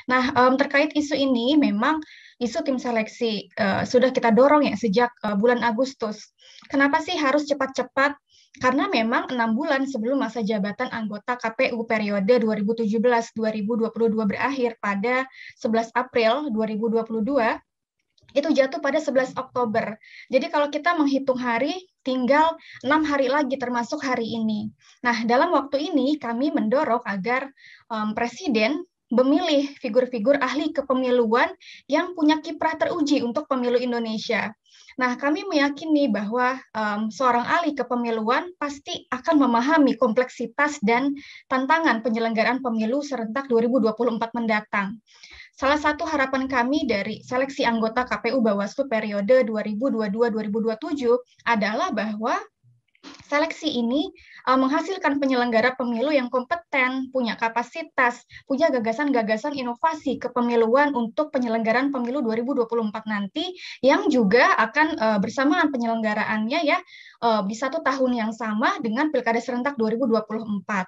Nah, terkait isu ini, memang isu tim seleksi sudah kita dorong ya sejak bulan Agustus. Kenapa sih harus cepat-cepat? Karena memang 6 bulan sebelum masa jabatan anggota KPU periode 2017-2022 berakhir pada 11 April 2022, itu jatuh pada 11 Oktober. Jadi kalau kita menghitung hari, tinggal 6 hari lagi termasuk hari ini. Nah, dalam waktu ini kami mendorong agar Presiden memilih figur-figur ahli kepemiluan yang punya kiprah teruji untuk pemilu Indonesia. Nah, kami meyakini bahwa seorang ahli kepemiluan pasti akan memahami kompleksitas dan tantangan penyelenggaraan pemilu serentak 2024 mendatang. Salah satu harapan kami dari seleksi anggota KPU Bawaslu periode 2022-2027 adalah bahwa seleksi ini menghasilkan penyelenggara pemilu yang kompeten, punya kapasitas, punya gagasan-gagasan inovasi kepemiluan untuk penyelenggaraan pemilu 2024 nanti, yang juga akan bersamaan penyelenggaraannya ya di 1 tahun yang sama dengan Pilkada serentak 2024.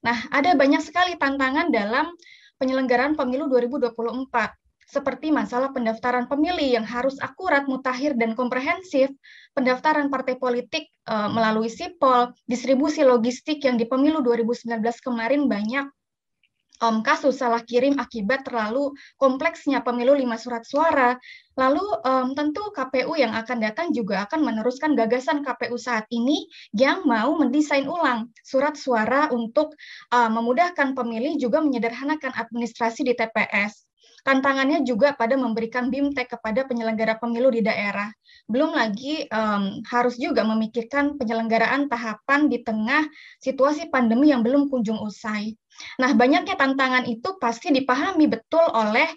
Nah, ada banyak sekali tantangan dalam penyelenggaraan pemilu 2024, seperti masalah pendaftaran pemilih yang harus akurat, mutakhir, dan komprehensif, pendaftaran partai politik melalui sipol, distribusi logistik yang di pemilu 2019 kemarin banyak kasus salah kirim akibat terlalu kompleksnya pemilu 5 surat suara. Lalu tentu KPU yang akan datang juga akan meneruskan gagasan KPU saat ini yang mau mendesain ulang surat suara untuk memudahkan pemilih, juga menyederhanakan administrasi di TPS. Tantangannya juga pada memberikan BIMTEK kepada penyelenggara pemilu di daerah. Belum lagi harus juga memikirkan penyelenggaraan tahapan di tengah situasi pandemi yang belum kunjung usai. Nah, banyaknya tantangan itu pasti dipahami betul oleh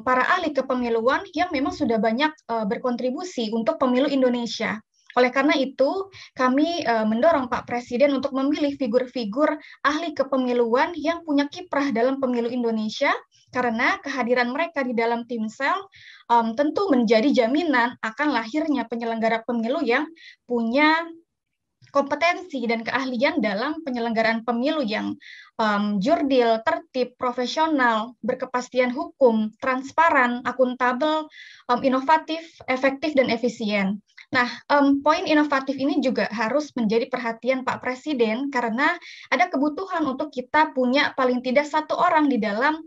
para ahli kepemiluan yang memang sudah banyak berkontribusi untuk pemilu Indonesia. Oleh karena itu, kami mendorong Pak Presiden untuk memilih figur-figur ahli kepemiluan yang punya kiprah dalam pemilu Indonesia, karena kehadiran mereka di dalam timsel tentu menjadi jaminan akan lahirnya penyelenggara pemilu yang punya kompetensi dan keahlian dalam penyelenggaraan pemilu yang jurdil, tertib, profesional, berkepastian hukum, transparan, akuntabel, inovatif, efektif, dan efisien. Nah, poin inovatif ini juga harus menjadi perhatian Pak Presiden karena ada kebutuhan untuk kita punya paling tidak 1 orang di dalam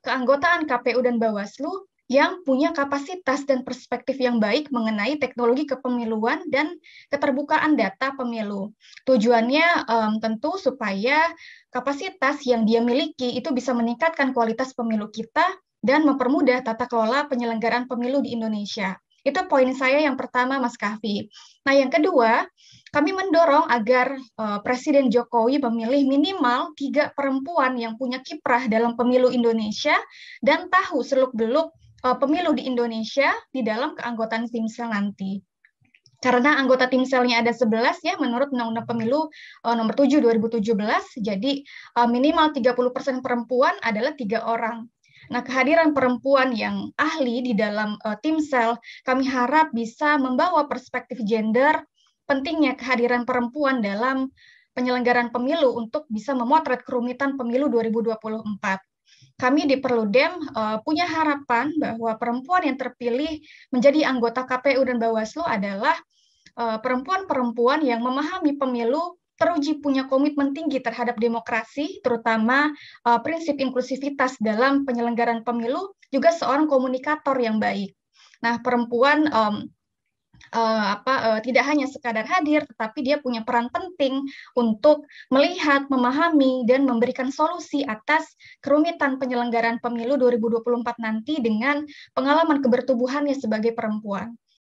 keanggotaan KPU dan Bawaslu yang punya kapasitas dan perspektif yang baik mengenai teknologi kepemiluan dan keterbukaan data pemilu. Tujuannya tentu supaya kapasitas yang dia miliki itu bisa meningkatkan kualitas pemilu kita dan mempermudah tata kelola penyelenggaraan pemilu di Indonesia. Itu poin saya yang pertama, Mas Kahfi. Nah, yang kedua, kami mendorong agar Presiden Jokowi memilih minimal 3 perempuan yang punya kiprah dalam pemilu Indonesia dan tahu seluk-beluk pemilu di Indonesia di dalam keanggotaan timsel nanti. Karena anggota timselnya ada 11 ya menurut Undang-Undang Pemilu nomor 7 2017, jadi minimal 30% perempuan adalah 3 orang. Nah, kehadiran perempuan yang ahli di dalam timsel kami harap bisa membawa perspektif gender, pentingnya kehadiran perempuan dalam penyelenggaraan pemilu untuk bisa memotret kerumitan pemilu 2024. Kami di Perludem punya harapan bahwa perempuan yang terpilih menjadi anggota KPU dan Bawaslu adalah perempuan-perempuan yang memahami pemilu, teruji punya komitmen tinggi terhadap demokrasi, terutama prinsip inklusivitas dalam penyelenggaraan pemilu, juga seorang komunikator yang baik. Nah, perempuan tidak hanya sekadar hadir, tetapi dia punya peran penting untuk melihat, memahami, dan memberikan solusi atas kerumitan penyelenggaraan pemilu 2024 nanti dengan pengalaman kebertubuhannya sebagai perempuan.